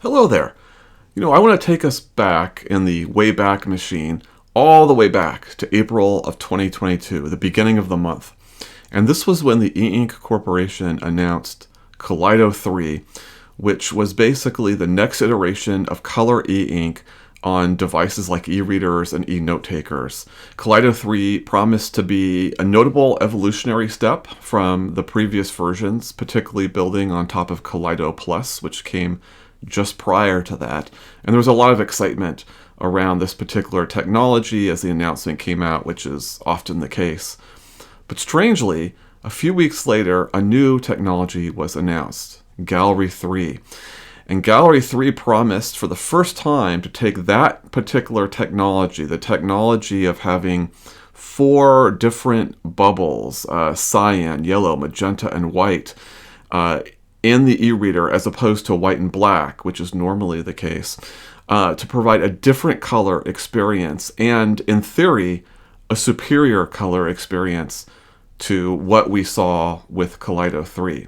Hello there. I want to take us back in the Wayback Machine, all the way back to April of 2022, the beginning of the month. And this was when the E-Ink Corporation announced Kaleido 3, which was basically the next iteration of color e-ink on devices like e-readers and e-note takers. Kaleido 3 promised to be a notable evolutionary step from the previous versions, particularly building on top of Kaleido Plus, which came just prior to that. And there was a lot of excitement around this particular technology as the announcement came out, which is often the case. But strangely, a few weeks later, a new technology was announced, Gallery 3. And Gallery 3 promised for the first time to take that particular technology, the technology of having 4 different bubbles, cyan, yellow, magenta, and white, in the e-reader as opposed to white and black, which is normally the case, to provide a different color experience and, in theory, a superior color experience to what we saw with Kaleido 3.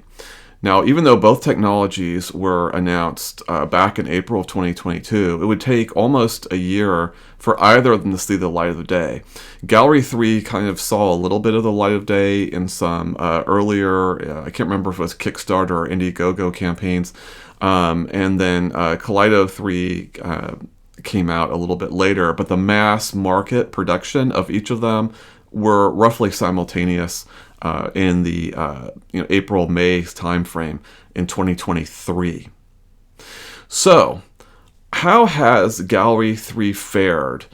Now, even though both technologies were announced back in April of 2022, it would take almost a year for either of them to see the light of the day. Gallery 3 kind of saw a little bit of the light of day in some earlier, I can't remember if it was Kickstarter or Indiegogo campaigns, and then Kaleido 3 came out a little bit later, but the mass market production of each of them were roughly simultaneous in the April-May timeframe in 2023. So, how has Gallery 3 fared?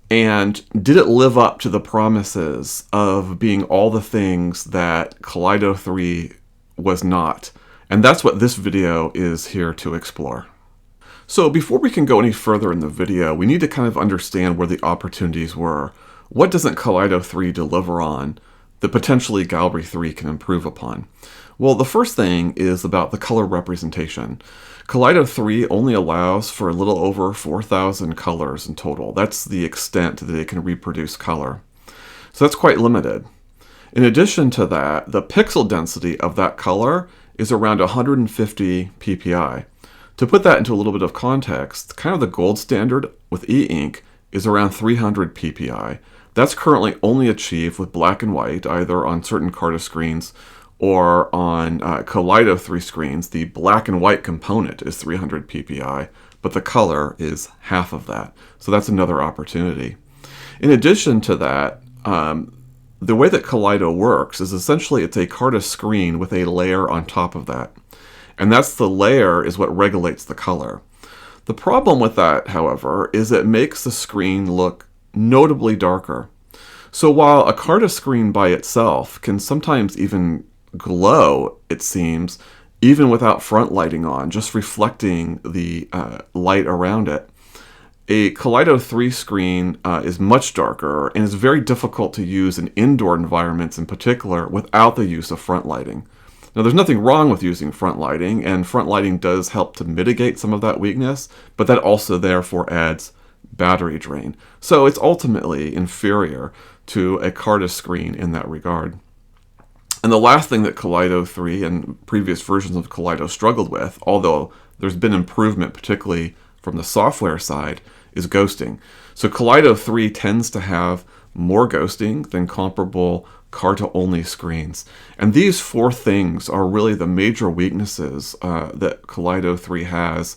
And did it live up to the promises of being all the things that Kaleido 3 was not? And that's what this video is here to explore. So before we can go any further in the video, we need to kind of understand where the opportunities were. What doesn't Kaleido 3 deliver on that potentially Gallery 3 can improve upon? Well, the first thing is about the color representation. Kaleido 3 only allows for a little over 4,000 colors in total. That's the extent that it can reproduce color. So that's quite limited. In addition to that, the pixel density of that color is around 150 ppi. To put that into a little bit of context, kind of the gold standard with e-ink is around 300 ppi. That's currently only achieved with black and white, either on certain Carta screens or on Kaleido 3 screens. The black and white component is 300 ppi, but the color is half of that. So that's another opportunity. In addition to that, the way that Kaleido works is essentially it's a Carta screen with a layer on top of that. And that's the layer is what regulates the color. The problem with that, however, is it makes the screen look notably darker. So while a Carta screen by itself can sometimes even glow, it seems, even without front lighting on, just reflecting the light around it, a Kaleido 3 screen is much darker and is very difficult to use in indoor environments in particular without the use of front lighting. Now, there's nothing wrong with using front lighting, and front lighting does help to mitigate some of that weakness, but that also therefore adds battery drain. So it's ultimately inferior to a Carta screen in that regard. And the last thing that Kaleido 3 and previous versions of Kaleido struggled with, although there's been improvement particularly from the software side, is ghosting. So Kaleido 3 tends to have more ghosting than comparable Carta-only screens. And these 4 things are really the major weaknesses that Kaleido 3 has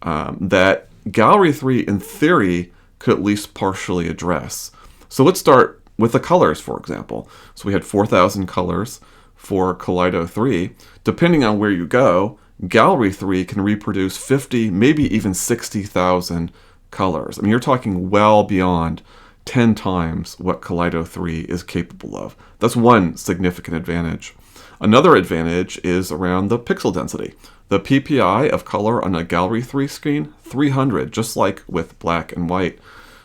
that Gallery 3, in theory, could at least partially address. So let's start with the colors, for example. So we had 4,000 colors for Kaleido 3. Depending on where you go, Gallery 3 can reproduce 50, maybe even 60,000 colors. I mean, you're talking well beyond 10 times what Kaleido 3 is capable of. That's one significant advantage. Another advantage is around the pixel density. The PPI of color on a Gallery 3 screen, 300, just like with black and white.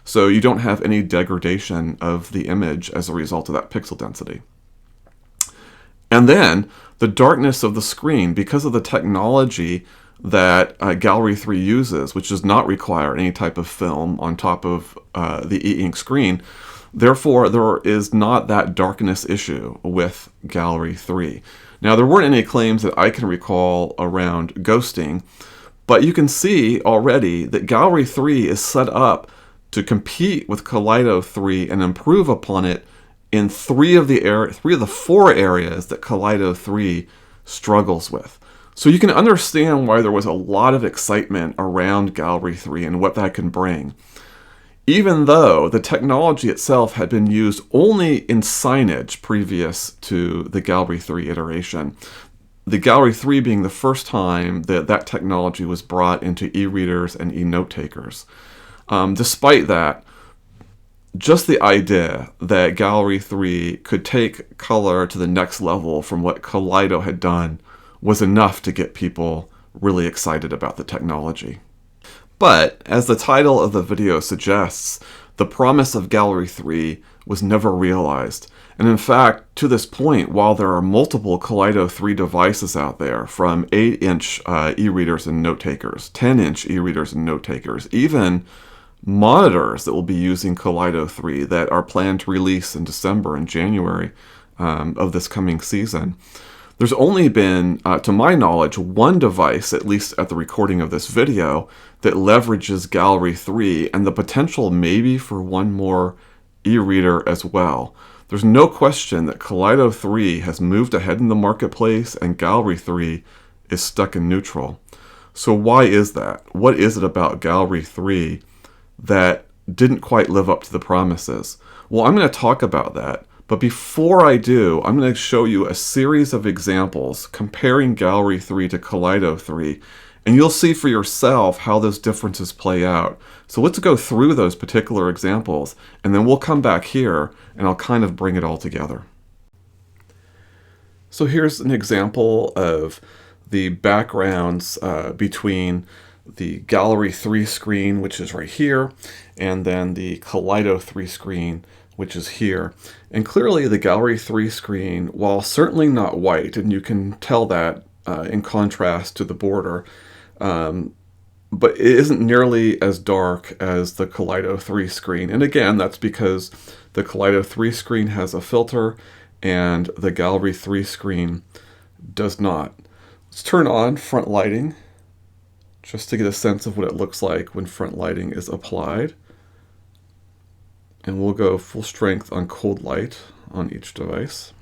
So you don't have any degradation of the image as a result of that pixel density. And then the darkness of the screen, because of the technology that Gallery 3 uses, which does not require any type of film on top of the e-ink screen, therefore there is not that darkness issue with Gallery 3. Now, there weren't any claims that I can recall around ghosting, But you can see already that Gallery 3 is set up to compete with Kaleido 3 and improve upon it in three of the four areas that Kaleido 3 struggles with. So you can understand why there was a lot of excitement around Gallery 3 and what that can bring. Even though the technology itself had been used only in signage previous to the Gallery 3 iteration. The Gallery 3 being the first time that that technology was brought into e-readers and e-note takers. Despite that, just the idea that Gallery 3 could take color to the next level from what Kaleido had done was enough to get people really excited about the technology. But, as the title of the video suggests, the promise of Gallery 3 was never realized. And in fact, to this point, while there are multiple Kaleido 3 devices out there, from 8-inch e-readers and note takers, 10-inch e-readers and note takers, even monitors that will be using Kaleido 3 that are planned to release in December and January of this coming season, there's only been, to my knowledge, one device, at least at the recording of this video, that leverages Gallery 3 and the potential maybe for one more e-reader as well. There's no question that Kaleido 3 has moved ahead in the marketplace and Gallery 3 is stuck in neutral. So why is that? What is it about Gallery 3 that didn't quite live up to the promises? Well, I'm going to talk about that. But before I do, I'm going to show you a series of examples comparing Gallery 3 to Kaleido 3, and you'll see for yourself how those differences play out. So let's go through those particular examples, and then we'll come back here, and I'll kind of bring it all together. So here's an example of the backgrounds between the Gallery 3 screen, which is right here, and then the Kaleido 3 screen, which is here. And clearly the Gallery 3 screen, while certainly not white, and you can tell that in contrast to the border, but it isn't nearly as dark as the Kaleido 3 screen. And again, that's because the Kaleido 3 screen has a filter and the Gallery 3 screen does not. Let's turn on front lighting just to get a sense of what it looks like when front lighting is applied. And we'll go full strength on cold light on each device.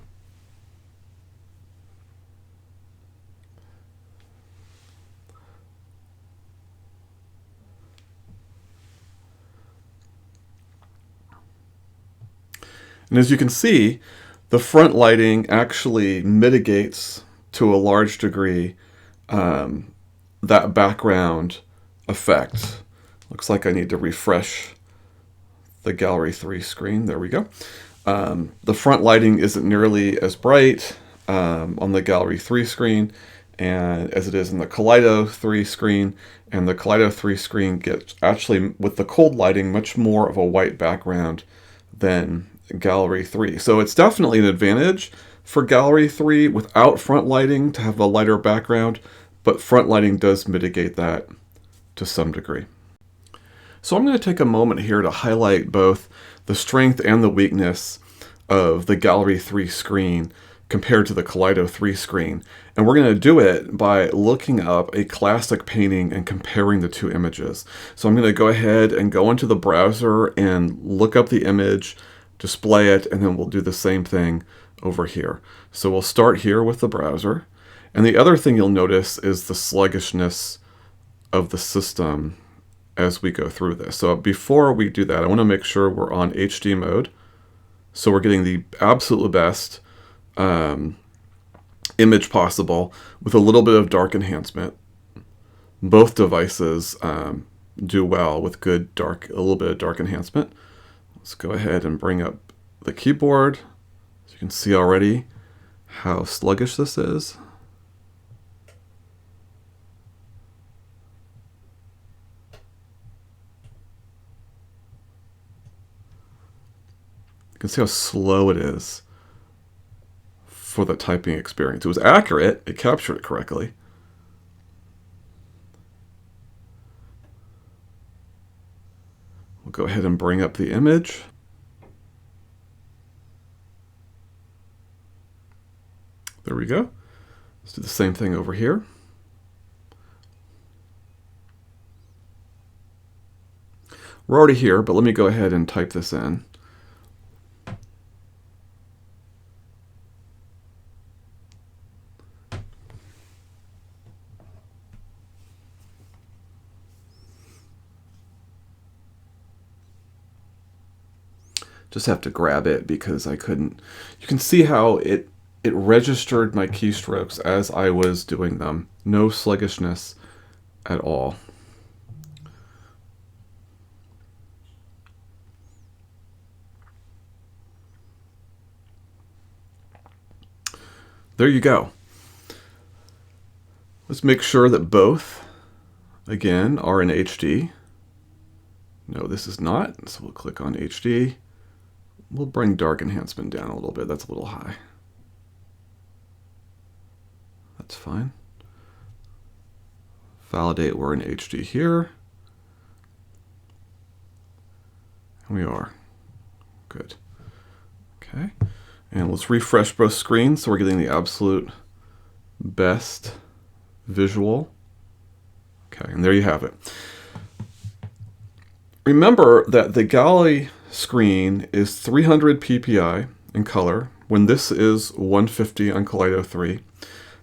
And as you can see, the front lighting actually mitigates to a large degree that background effect. Looks like I need to refresh the Gallery 3 screen. There we go. The front lighting isn't nearly as bright on the Gallery 3 screen and as it is in the Kaleido 3 screen. And the Kaleido 3 screen gets actually, with the cold lighting, much more of a white background than Gallery 3. So it's definitely an advantage for Gallery 3 without front lighting to have a lighter background, but front lighting does mitigate that to some degree. So I'm going to take a moment here to highlight both the strength and the weakness of the Gallery 3 screen compared to the Kaleido 3 screen. And we're going to do it by looking up a classic painting and comparing the two images. So I'm going to go ahead and go into the browser and look up the image, display it, and then we'll do the same thing over here. So we'll start here with the browser. And the other thing you'll notice is the sluggishness of the system as we go through this. So before we do that, I want to make sure we're on HD mode. So we're getting the absolute best image possible with a little bit of dark enhancement. Both devices do well with good dark, a little bit of dark enhancement. Let's go ahead and bring up the keyboard. So you can see already how sluggish this is. You can see how slow it is for the typing experience. It was accurate, it captured it correctly. We'll go ahead and bring up the image. There we go. Let's do the same thing over here. We're already here, but let me go ahead and type this in. Just have to grab it because I couldn't. You can see how it registered my keystrokes as I was doing them. No sluggishness at all. There you go. Let's make sure that both, again, are in HD. No, this is not, so we'll click on HD. We'll bring dark enhancement down a little bit. That's a little high. That's fine. Validate we're in HD here. And we are. Good. Okay. And let's refresh both screens so we're getting the absolute best visual. Okay, and there you have it. Remember that the gallery screen is 300 ppi in color when this is 150 on Kaleido 3.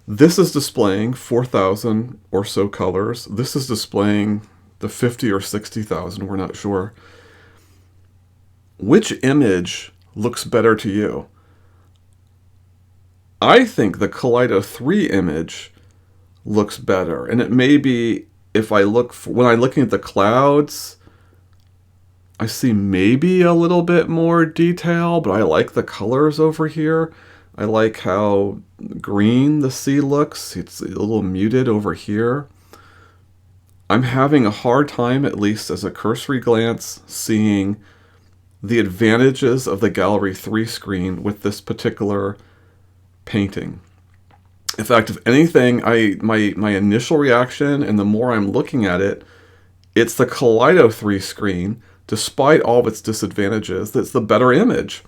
This is displaying 4,000 or so colors. This is displaying the 50 or 60,000, we're not sure. Which image looks better to you? I think the Kaleido 3 image looks better, and it may be if I look when I'm looking at the clouds, I see maybe a little bit more detail, but I like the colors over here. I like how green the sea looks. It's a little muted over here. I'm having a hard time, at least as a cursory glance, seeing the advantages of the Gallery 3 screen with this particular painting. In fact, if anything, my initial reaction, and the more I'm looking at it, it's the Kaleido 3 screen, despite all of its disadvantages, that's the better image.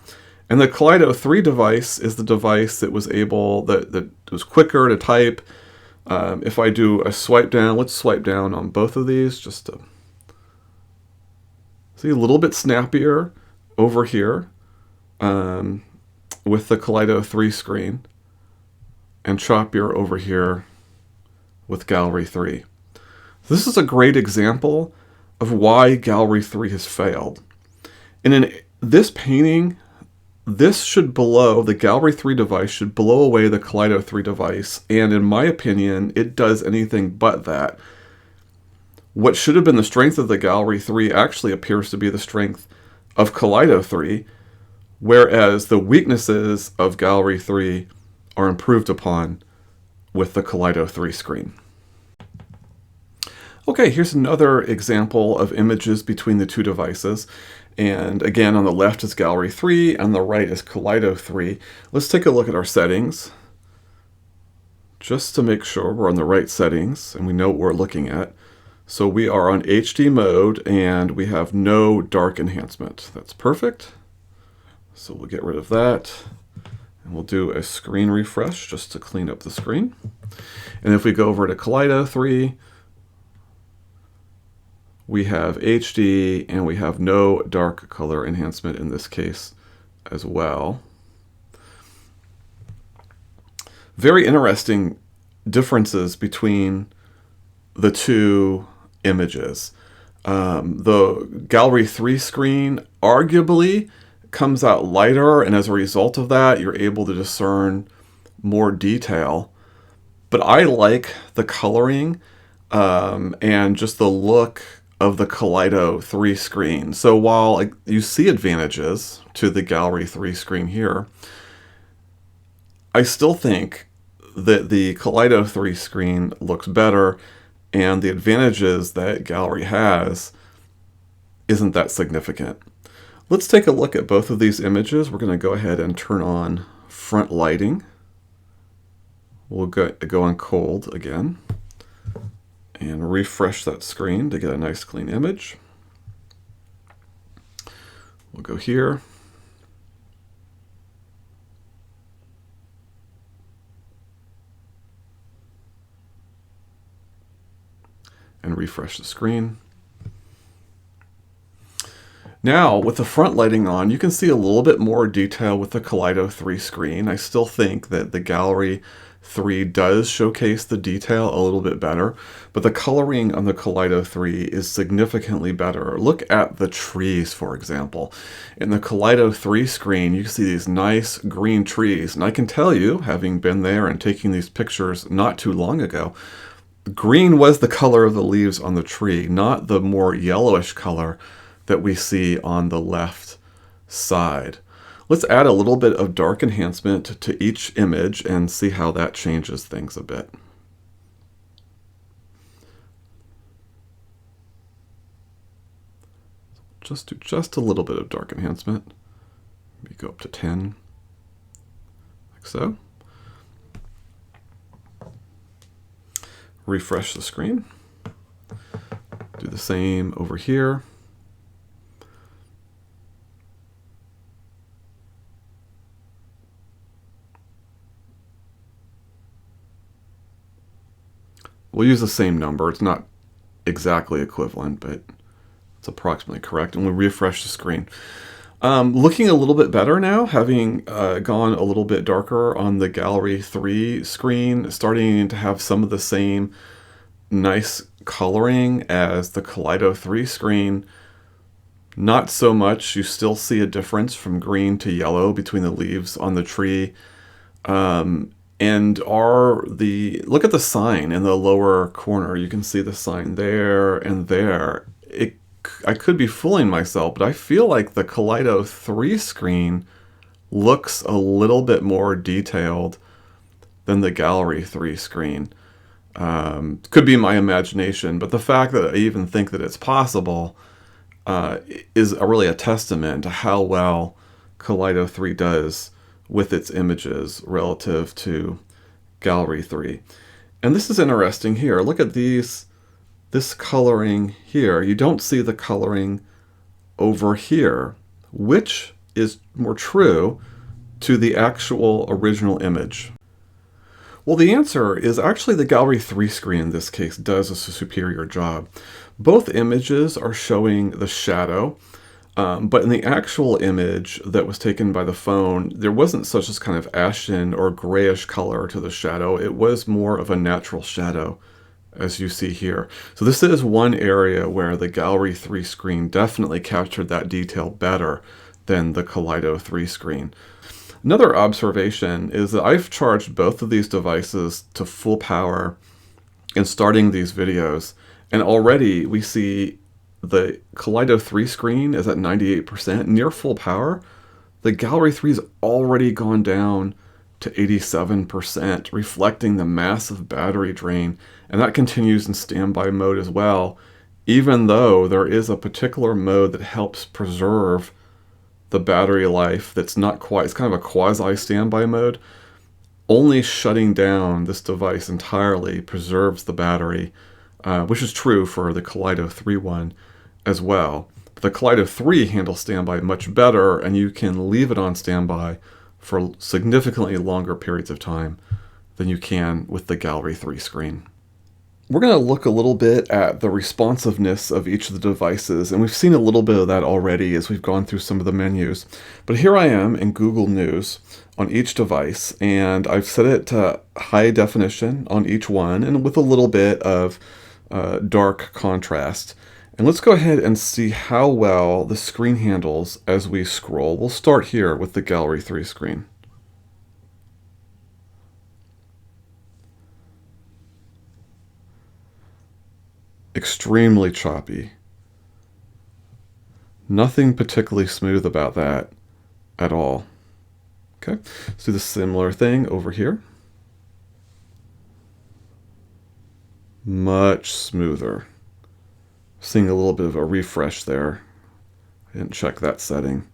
And the Kaleido 3 device is the device that was able, that was quicker to type. If I do a swipe down, let's swipe down on both of these just to see a little bit snappier over here with the Kaleido 3 screen, and choppier over here with Gallery 3. This is a great example of why Gallery 3 has failed. And in this painting, the Gallery 3 device should blow away the Kaleido 3 device, and in my opinion, it does anything but that. What should have been the strength of the Gallery 3 actually appears to be the strength of Kaleido 3, whereas the weaknesses of Gallery 3 are improved upon with the Kaleido 3 screen. Okay, here's another example of images between the two devices. And again, on the left is Gallery 3, on the right is Kaleido 3. Let's take a look at our settings, just to make sure we're on the right settings and we know what we're looking at. So we are on HD mode and we have no dark enhancement. That's perfect. So we'll get rid of that. And we'll do a screen refresh just to clean up the screen. And if we go over to Kaleido 3, we have HD and we have no dark color enhancement in this case as well. Very interesting differences between the two images. The Gallery 3 screen arguably comes out lighter, and as a result of that, you're able to discern more detail. But I like the coloring and just the look of the Kaleido 3 screen. So while you see advantages to the Gallery 3 screen here, I still think that the Kaleido 3 screen looks better, and the advantages that Gallery has isn't that significant. Let's take a look at both of these images. We're going to go ahead and turn on front lighting. We'll go on cold again and refresh that screen to get a nice clean image. We'll go here. And refresh the screen. Now, with the front lighting on, you can see a little bit more detail with the Kaleido 3 screen. I still think that the Gallery 3 does showcase the detail a little bit better, but the coloring on the Kaleido 3 is significantly better. Look at the trees, for example. In the Kaleido 3 screen, you see these nice green trees, and I can tell you, having been there and taking these pictures not too long ago, green was the color of the leaves on the tree, not the more yellowish color that we see on the left side. Let's add a little bit of dark enhancement to each image and see how that changes things a bit. Just do just a little bit of dark enhancement. Maybe go up to 10, like so. Refresh the screen. Do the same over here. We'll use the same number. It's not exactly equivalent, but it's approximately correct. And we'll refresh the screen. Looking a little bit better now, having gone a little bit darker on the Gallery 3 screen, starting to have some of the same nice coloring as the Kaleido 3 screen. Not so much. You still see a difference from green to yellow between the leaves on the tree. And look at the sign in the lower corner. You can see the sign there and there. I could be fooling myself, but I feel like the Kaleido 3 screen looks a little bit more detailed than the Gallery 3 screen. Could be my imagination, but the fact that I even think that it's possible is really a testament to how well Kaleido 3 does with its images relative to Gallery 3. And this is interesting here. Look at this coloring here. You don't see the coloring over here, which is more true to the actual original image. Well, the answer is actually the Gallery 3 screen in this case does a superior job. Both images are showing the shadow, but in the actual image that was taken by the phone, there wasn't such this kind of ashen or grayish color to the shadow. It was more of a natural shadow, as you see here. So this is one area where the Gallery 3 screen definitely captured that detail better than the Kaleido 3 screen. Another observation is that I've charged both of these devices to full power in starting these videos, and already we see the Kaleido 3 screen is at 98%, near full power. The Gallery 3 has already gone down to 87%, reflecting the massive battery drain, and that continues in standby mode as well, even though there is a particular mode that helps preserve the battery life that's not quite, it's kind of a quasi-standby mode. Only shutting down this device entirely preserves the battery, which is true for the Kaleido 3 one as well. But the Kaleido 3 handles standby much better, and you can leave it on standby for significantly longer periods of time than you can with the Gallery 3 screen. We're going to look a little bit at the responsiveness of each of the devices, and we've seen a little bit of that already as we've gone through some of the menus. But here I am in Google News on each device, and I've set it to high definition on each one, and with a little bit of dark contrast. And let's go ahead and see how well the screen handles as we scroll. We'll start here with the Gallery 3 screen. Extremely choppy. Nothing particularly smooth about that at all. Okay, let's do the similar thing over here. Much smoother. Seeing a little bit of a refresh there. I didn't check that setting.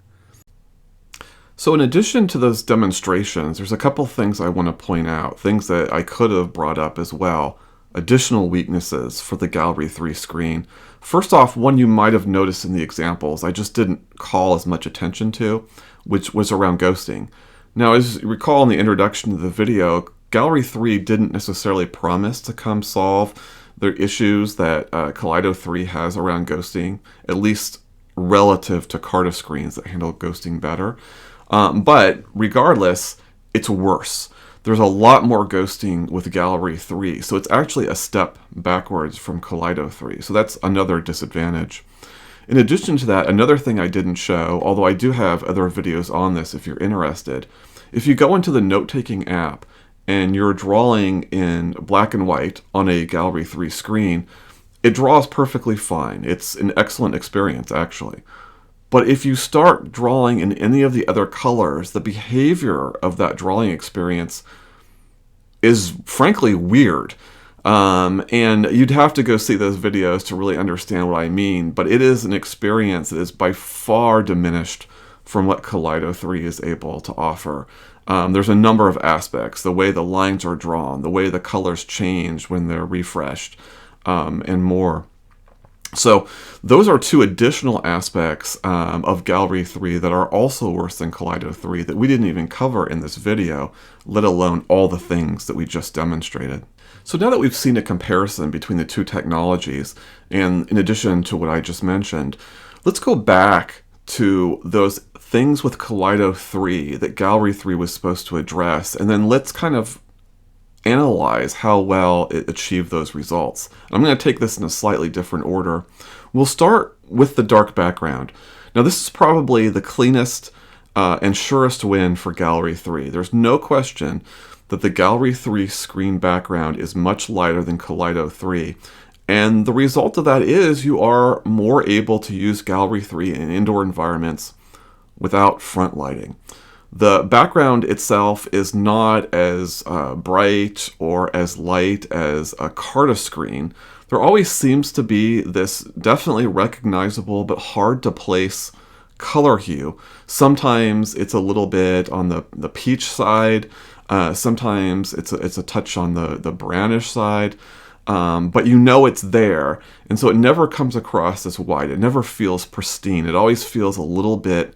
So in addition to those demonstrations, there's a couple things I want to point out, things that I could have brought up as well, additional weaknesses for the Gallery 3 screen. First off, one you might have noticed in the examples, I just didn't call as much attention to, which was around ghosting. Now, as you recall in the introduction to the video, Gallery 3 didn't necessarily promise to come solve the issues that Kaleido 3 has around ghosting, at least relative to Carta screens that handle ghosting better. But regardless, it's worse. There's a lot more ghosting with Gallery 3, so it's actually a step backwards from Kaleido 3. So that's another disadvantage. In addition to that, another thing I didn't show, although I do have other videos on this if you're interested, if you go into the note-taking app and you're drawing in black and white on a Gallery 3 screen, it draws perfectly fine. It's an excellent experience, actually. But if you start drawing in any of the other colors, the behavior of that drawing experience is frankly weird. And you'd have to go see those videos to really understand what I mean. But it is an experience that is by far diminished from what Kaleido 3 is able to offer. There's a number of aspects: the way the lines are drawn, the way the colors change when they're refreshed, and more. So those are two additional aspects of Gallery 3 that are also worse than Kaleido 3 that we didn't even cover in this video, let alone all the things that we just demonstrated. So now that we've seen a comparison between the two technologies, and in addition to what I just mentioned, let's go back to those things with Kaleido 3 that Gallery 3 was supposed to address, and then let's kind of analyze how well it achieved those results. I'm going to take this in a slightly different order. We'll start with the dark background. Now this is probably the cleanest and surest win for Gallery 3. There's no question that the Gallery 3 screen background is much lighter than Kaleido 3. And the result of that is you are more able to use Gallery 3 in indoor environments without front lighting. The background itself is not as bright or as light as a Carta screen. There always seems to be this definitely recognizable but hard to place color hue. Sometimes it's a little bit on the peach side. Sometimes it's a touch on the brownish side. But you know it's there. And so it never comes across as white. It never feels pristine. It always feels a little bit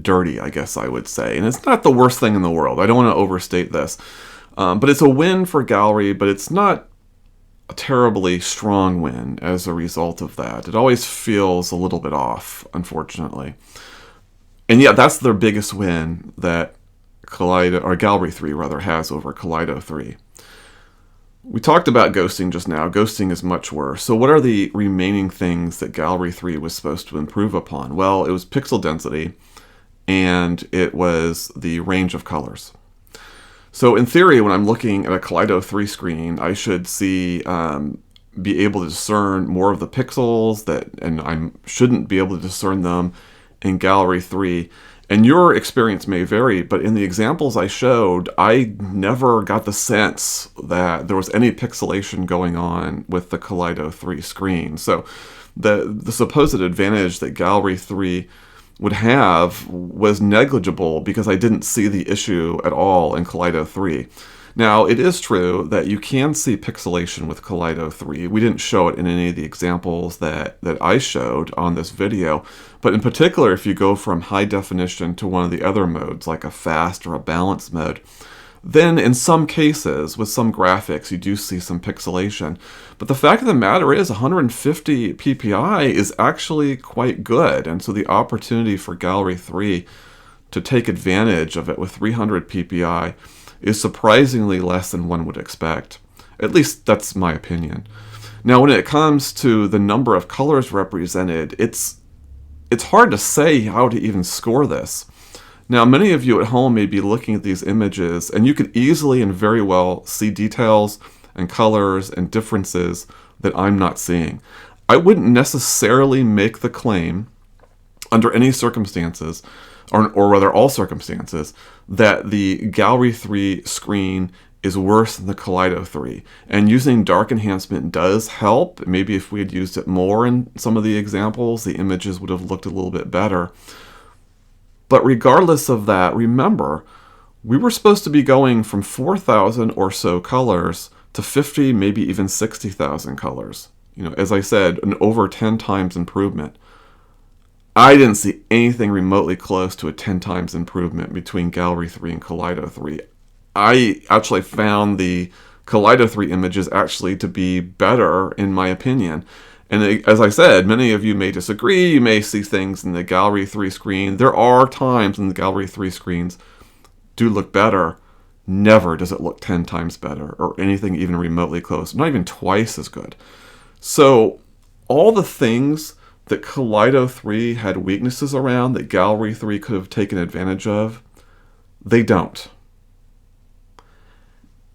dirty, I guess I would say. And it's not the worst thing in the world. I don't want to overstate this. But it's a win for Gallery, but it's not a terribly strong win as a result of that. It always feels a little bit off, unfortunately. And yeah, that's their biggest win that Gallery 3 rather has over Kaleido 3. We talked about ghosting just now. Ghosting is much worse. So what are the remaining things that Gallery 3 was supposed to improve upon? Well, it was pixel density, and it was the range of colors. So in theory, when I'm looking at a Kaleido 3 screen, I should be able to discern more of the pixels, and I shouldn't be able to discern them in Gallery 3. And your experience may vary, but in the examples I showed, I never got the sense that there was any pixelation going on with the Kaleido 3 screen. So the supposed advantage that Gallery 3 would have was negligible because I didn't see the issue at all in Kaleido 3. Now, it is true that you can see pixelation with Kaleido 3. We didn't show it in any of the examples that I showed on this video, but in particular, if you go from high definition to one of the other modes, like a fast or a balanced mode, then in some cases, with some graphics, you do see some pixelation. But the fact of the matter is 150 ppi is actually quite good, and so the opportunity for Gallery 3 to take advantage of it with 300 ppi is surprisingly less than one would expect. At least that's my opinion. Now, when it comes to the number of colors represented, it's hard to say how to even score this. Now, many of you at home may be looking at these images, and you could easily and very well see details and colors and differences that I'm not seeing. I wouldn't necessarily make the claim, under any circumstances, or rather all circumstances, that the Gallery 3 screen is worse than the Kaleido 3. And using dark enhancement does help. Maybe if we had used it more in some of the examples, the images would have looked a little bit better. But regardless of that, remember, we were supposed to be going from 4,000 or so colors to 50, maybe even 60,000 colors. As I said, an over 10 times improvement. I didn't see anything remotely close to a 10 times improvement between Gallery 3 and Kaleido 3. I actually found the Kaleido 3 images actually to be better, in my opinion. And as I said, many of you may disagree. You may see things in the Gallery 3 screen. There are times when the Gallery 3 screens do look better. Never does it look 10 times better or anything even remotely close, not even twice as good. So all the things that Kaleido 3 had weaknesses around that Gallery 3 could have taken advantage of, they don't.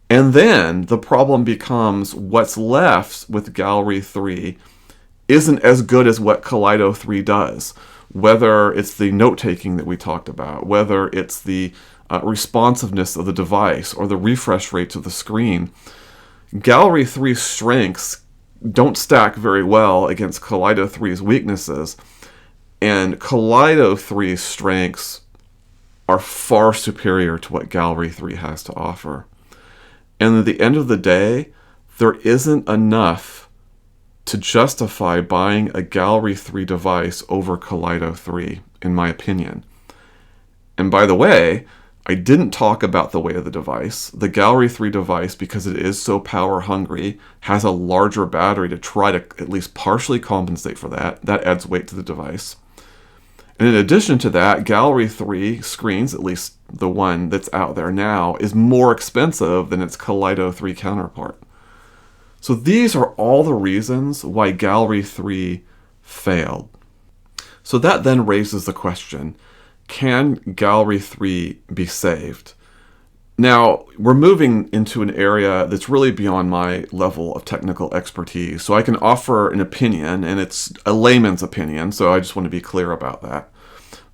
And then the problem becomes what's left with Gallery 3 isn't as good as what Kaleido 3 does. Whether it's the note-taking that we talked about, whether it's the responsiveness of the device or the refresh rates of the screen, Gallery 3's strengths don't stack very well against Kaleido 3's weaknesses, and Kaleido 3's strengths are far superior to what Gallery 3 has to offer. And at the end of the day, there isn't enough to justify buying a Gallery 3 device over Kaleido 3, in my opinion. And by the way, I didn't talk about the weight of the device. The Gallery 3 device, because it is so power hungry, has a larger battery to try to at least partially compensate for that. That adds weight to the device. And in addition to that, Gallery 3 screens, at least the one that's out there now, is more expensive than its Kaleido 3 counterpart. So these are all the reasons why Gallery 3 failed. So that then raises the question, can Gallery 3 be saved? Now, we're moving into an area that's really beyond my level of technical expertise, so I can offer an opinion, and it's a layman's opinion, so I just want to be clear about that.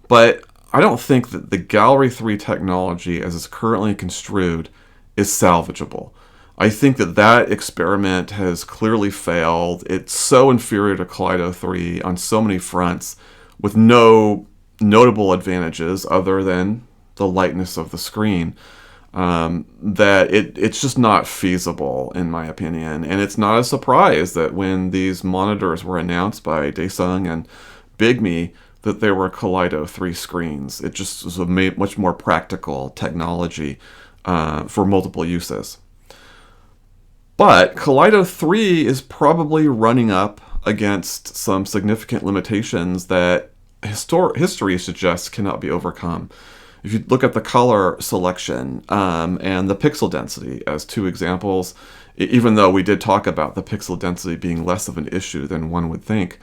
But I don't think that the Gallery 3 technology, as it's currently construed, is salvageable. I think that that experiment has clearly failed. It's so inferior to Kaleido 3 on so many fronts, with no notable advantages other than the lightness of the screen, that it's just not feasible, in my opinion. And it's not a surprise that when these monitors were announced by Daesung and Bigme, that they were Kaleido 3 screens. It just was a much more practical technology for multiple uses. But Kaleido 3 is probably running up against some significant limitations that history suggests cannot be overcome. If you look at the color selection and the pixel density as two examples, even though we did talk about the pixel density being less of an issue than one would think,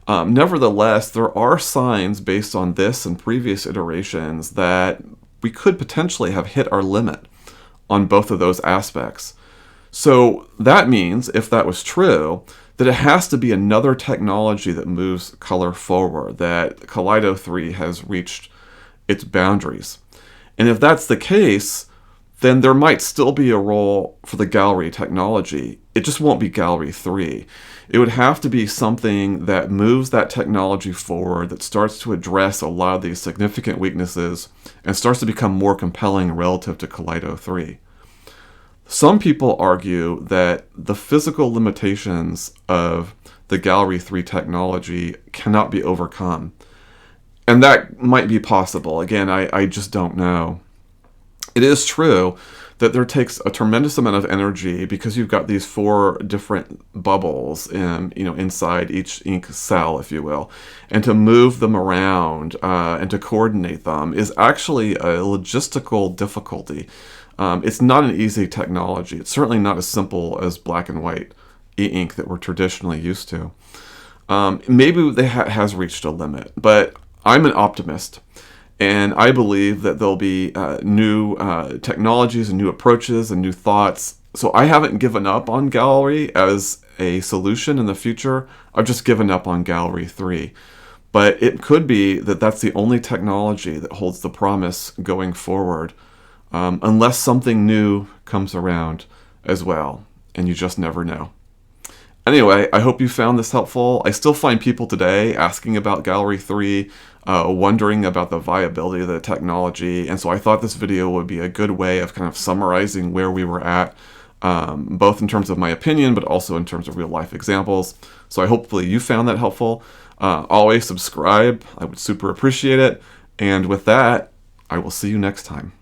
nevertheless, there are signs based on this and previous iterations that we could potentially have hit our limit on both of those aspects. So that means, if that was true, that it has to be another technology that moves color forward, that Kaleido 3 has reached its boundaries. And if that's the case, then there might still be a role for the Gallery technology. It just won't be Gallery 3. It would have to be something that moves that technology forward, that starts to address a lot of these significant weaknesses, and starts to become more compelling relative to Kaleido 3. Some people argue that the physical limitations of the Gallery 3 technology cannot be overcome. And that might be possible. Again, I just don't know. It is true that there takes a tremendous amount of energy because you've got these 4 different bubbles inside each ink cell, if you will. And to move them around and to coordinate them is actually a logistical difficulty. It's not an easy technology. It's certainly not as simple as black and white e-ink that we're traditionally used to. Maybe it has reached a limit, but I'm an optimist. And I believe that there'll be new technologies and new approaches and new thoughts. So I haven't given up on Gallery as a solution in the future. I've just given up on Gallery 3. But it could be that that's the only technology that holds the promise going forward, unless something new comes around as well. And you just never know. Anyway, I hope you found this helpful. I still find people today asking about Gallery 3, wondering about the viability of the technology, and so I thought this video would be a good way of kind of summarizing where we were at, both in terms of my opinion, but also in terms of real-life examples. So hopefully you found that helpful. Always subscribe. I would super appreciate it. And with that, I will see you next time.